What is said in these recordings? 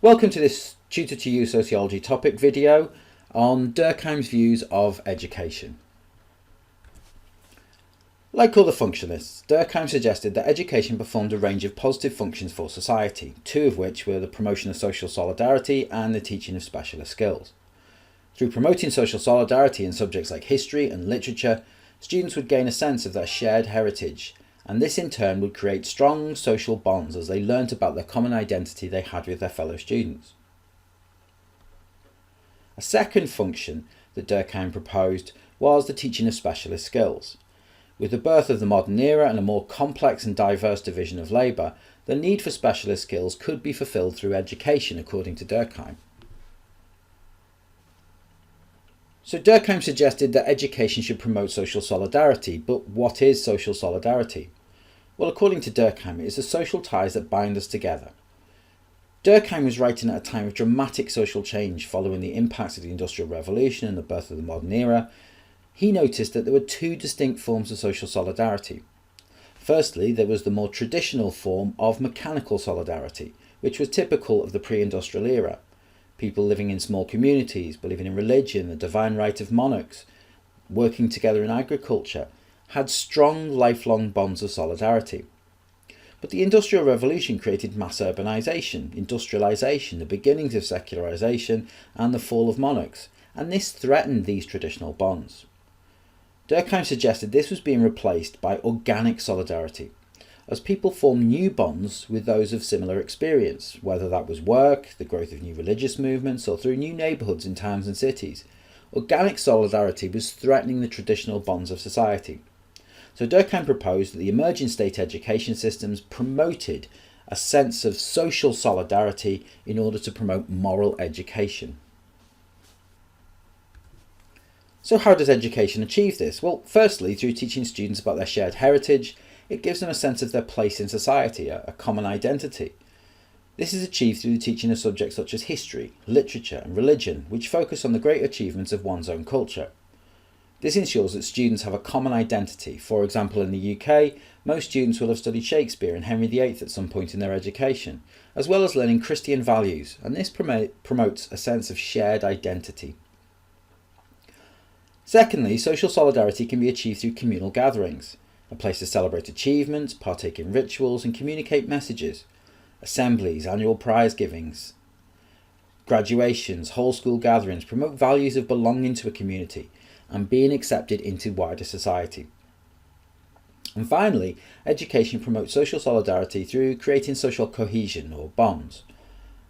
Welcome to this Tutor to You Sociology topic video on Durkheim's views of education. Like all the functionalists, Durkheim suggested that education performed a range of positive functions for society, two of which were the promotion of social solidarity and the teaching of specialist skills. Through promoting social solidarity in subjects like history and literature, students would gain a sense of their shared heritage, and this in turn would create strong social bonds as they learnt about the common identity they had with their fellow students. A second function that Durkheim proposed was the teaching of specialist skills. With the birth of the modern era and a more complex and diverse division of labour, the need for specialist skills could be fulfilled through education, according to Durkheim. So Durkheim suggested that education should promote social solidarity, but what is social solidarity? Well, according to Durkheim, it is the social ties that bind us together. Durkheim was writing at a time of dramatic social change following the impacts of the Industrial Revolution and the birth of the modern era. He noticed that there were two distinct forms of social solidarity. Firstly, there was the more traditional form of mechanical solidarity, which was typical of the pre-industrial era. People living in small communities, believing in religion, the divine right of monarchs, working together in agriculture, had strong lifelong bonds of solidarity. But the Industrial Revolution created mass urbanisation, industrialisation, the beginnings of secularisation and the fall of monarchs, and this threatened these traditional bonds. Durkheim suggested this was being replaced by organic solidarity, as people formed new bonds with those of similar experience, whether that was work, the growth of new religious movements, or through new neighbourhoods in towns and cities. Organic solidarity was threatening the traditional bonds of society. So Durkheim proposed that the emerging state education systems promoted a sense of social solidarity in order to promote moral education. So how does education achieve this? Well, firstly, through teaching students about their shared heritage, it gives them a sense of their place in society, a common identity. This is achieved through the teaching of subjects such as history, literature and religion, which focus on the great achievements of one's own culture. This ensures that students have a common identity. For example, in the UK, most students will have studied Shakespeare and Henry VIII at some point in their education, as well as learning Christian values, and this promotes a sense of shared identity. Secondly, social solidarity can be achieved through communal gatherings, a place to celebrate achievements, partake in rituals and communicate messages. Assemblies, annual prize givings, graduations, whole school gatherings promote values of belonging to a community and being accepted into wider society. And finally, education promotes social solidarity through creating social cohesion or bonds.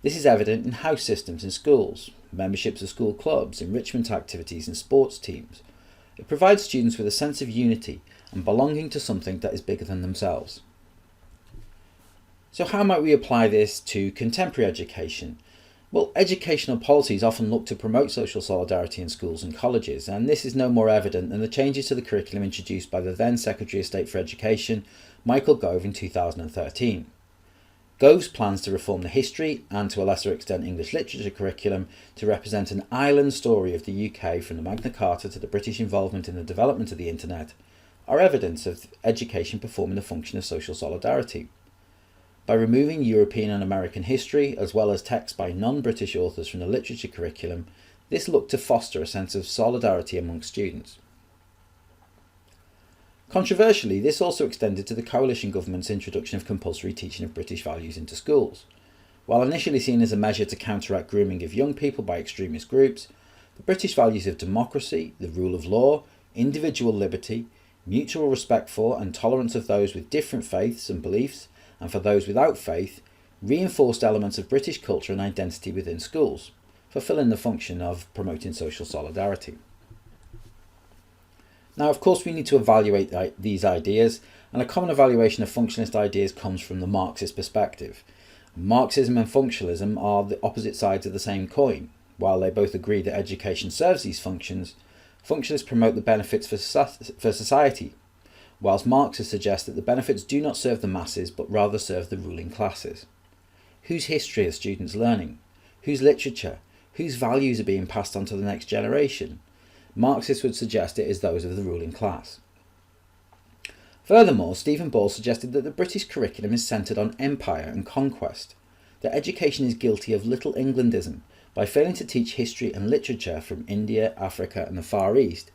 This is evident in house systems in schools, memberships of school clubs, enrichment activities and sports teams. It provides students with a sense of unity and belonging to something that is bigger than themselves. So how might we apply this to contemporary education? Well, educational policies often look to promote social solidarity in schools and colleges, and this is no more evident than the changes to the curriculum introduced by the then Secretary of State for Education, Michael Gove, in 2013. Gove's plans to reform the history and to a lesser extent English literature curriculum to represent an island story of the UK from the Magna Carta to the British involvement in the development of the internet are evidence of education performing the function of social solidarity. By removing European and American history, as well as texts by non-British authors from the literature curriculum, this looked to foster a sense of solidarity amongst students. Controversially, this also extended to the coalition government's introduction of compulsory teaching of British values into schools. While initially seen as a measure to counteract grooming of young people by extremist groups, the British values of democracy, the rule of law, individual liberty, mutual respect for and tolerance of those with different faiths and beliefs, and for those without faith, reinforced elements of British culture and identity within schools, fulfilling the function of promoting social solidarity. Now, of course, we need to evaluate these ideas, and a common evaluation of functionalist ideas comes from the Marxist perspective. Marxism and functionalism are the opposite sides of the same coin. While they both agree that education serves these functions, functionalists promote the benefits for society, whilst Marxists suggest that the benefits do not serve the masses but rather serve the ruling classes. Whose history are students learning? Whose literature? Whose values are being passed on to the next generation? Marxists would suggest it is those of the ruling class. Furthermore, Stephen Ball suggested that the British curriculum is centred on empire and conquest. that education is guilty of Little Englandism by failing to teach history and literature from India, Africa, and the Far East,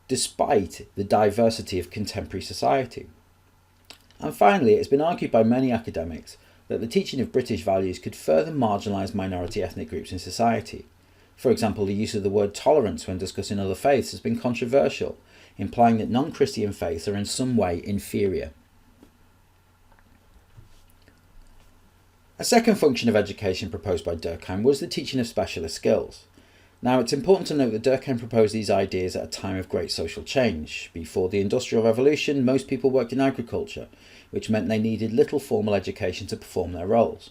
despite the diversity of contemporary society. And finally, it has been argued by many academics that the teaching of British values could further marginalise minority ethnic groups in society. For example, the use of the word tolerance when discussing other faiths has been controversial, implying that non-Christian faiths are in some way inferior. A second function of education proposed by Durkheim was the teaching of specialist skills. Now, it's important to note that Durkheim proposed these ideas at a time of great social change. Before the Industrial Revolution, most people worked in agriculture, which meant they needed little formal education to perform their roles.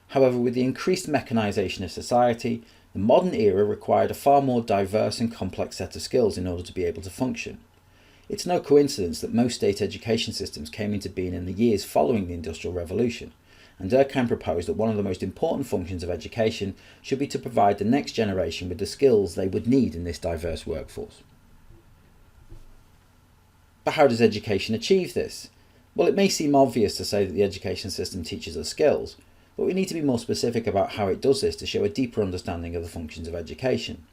However, with the increased mechanisation of society, the modern era required a far more diverse and complex set of skills in order to be able to function. It's no coincidence that most state education systems came into being in the years following the Industrial Revolution, and Durkheim proposed that one of the most important functions of education should be to provide the next generation with the skills they would need in this diverse workforce. But how does education achieve this? Well, it may seem obvious to say that the education system teaches us skills, but we need to be more specific about how it does this to show a deeper understanding of the functions of education.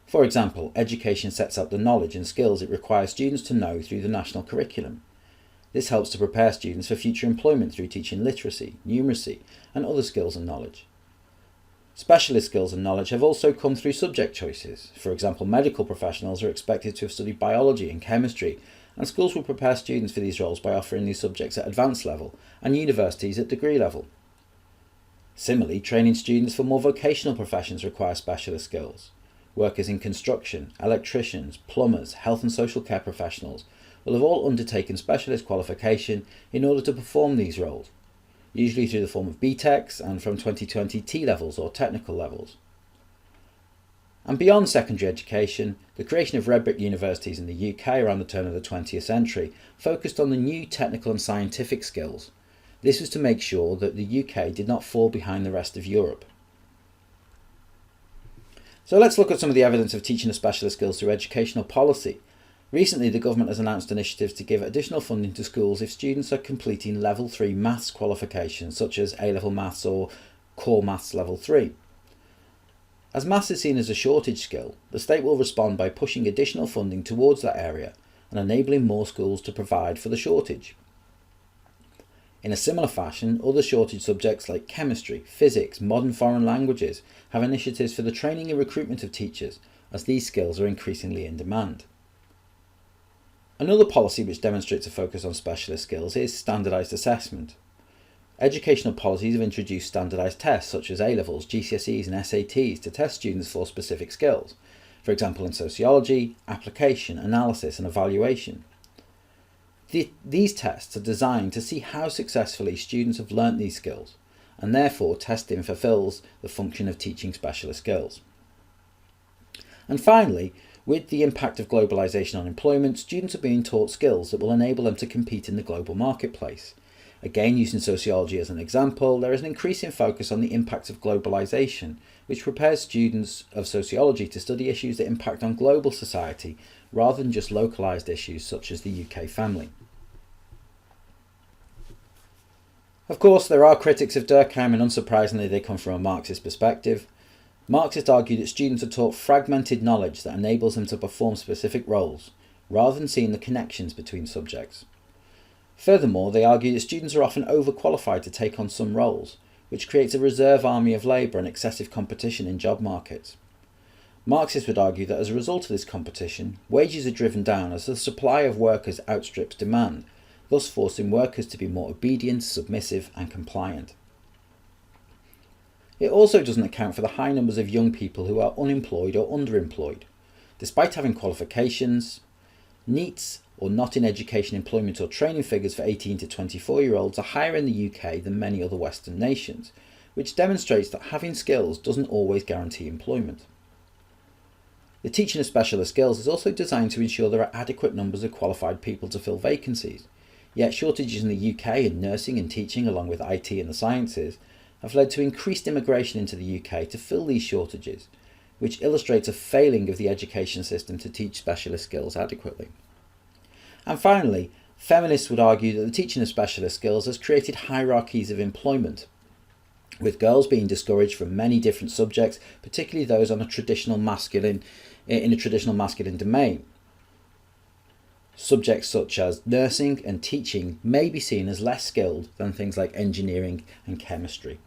For example, education sets out the knowledge and skills it requires students to know through the national curriculum. This helps to prepare students for future employment through teaching literacy, numeracy, and other skills and knowledge. Specialist skills and knowledge have also come through subject choices. For example, medical professionals are expected to have studied biology and chemistry, and schools will prepare students for these roles by offering these subjects at advanced level, and universities at degree level. Similarly, training students for more vocational professions require specialist skills. Workers in construction, electricians, plumbers, health and social care professionals will have all undertaken specialist qualification in order to perform these roles, usually through the form of BTECs and from 2020 T-levels or technical levels. And beyond secondary education, the creation of red brick universities in the UK around the turn of the 20th century focused on the new technical and scientific skills. This was to make sure that the UK did not fall behind the rest of Europe. So let's look at some of the evidence of teaching of specialist skills through educational policy. Recently, the government has announced initiatives to give additional funding to schools if students are completing Level 3 Maths qualifications, such as A-Level Maths or Core Maths Level 3. As maths is seen as a shortage skill, the state will respond by pushing additional funding towards that area and enabling more schools to provide for the shortage. In a similar fashion, other shortage subjects like chemistry, physics, modern foreign languages have initiatives for the training and recruitment of teachers, as these skills are increasingly in demand. Another policy which demonstrates a focus on specialist skills is standardised assessment. Educational policies have introduced standardised tests such as A-levels, GCSEs and SATs to test students for specific skills, for example in sociology, application, analysis and evaluation. These tests are designed to see how successfully students have learnt these skills, and therefore testing fulfills the function of teaching specialist skills. And finally, with the impact of globalisation on employment, students are being taught skills that will enable them to compete in the global marketplace. Again, using sociology as an example, there is an increasing focus on the impact of globalisation, which prepares students of sociology to study issues that impact on global society rather than just localised issues such as the UK family. Of course, there are critics of Durkheim, and unsurprisingly they come from a Marxist perspective. Marxists argue that students are taught fragmented knowledge that enables them to perform specific roles, rather than seeing the connections between subjects. Furthermore, they argue that students are often overqualified to take on some roles, which creates a reserve army of labour and excessive competition in job markets. Marxists would argue that as a result of this competition, wages are driven down as the supply of workers outstrips demand, thus forcing workers to be more obedient, submissive and compliant. It also doesn't account for the high numbers of young people who are unemployed or underemployed. Despite having qualifications, NEETs or not in education, employment or training figures for 18 to 24-year-olds are higher in the UK than many other Western nations, which demonstrates that having skills doesn't always guarantee employment. The teaching of specialist skills is also designed to ensure there are adequate numbers of qualified people to fill vacancies, yet shortages in the UK in nursing and teaching along with IT and the sciences have led to increased immigration into the UK to fill these shortages, which illustrates a failing of the education system to teach specialist skills adequately. And finally, feminists would argue that the teaching of specialist skills has created hierarchies of employment. with girls being discouraged from many different subjects, particularly those on a traditional masculine in a traditional masculine domain. Subjects such as nursing and teaching may be seen as less skilled than things like engineering and chemistry.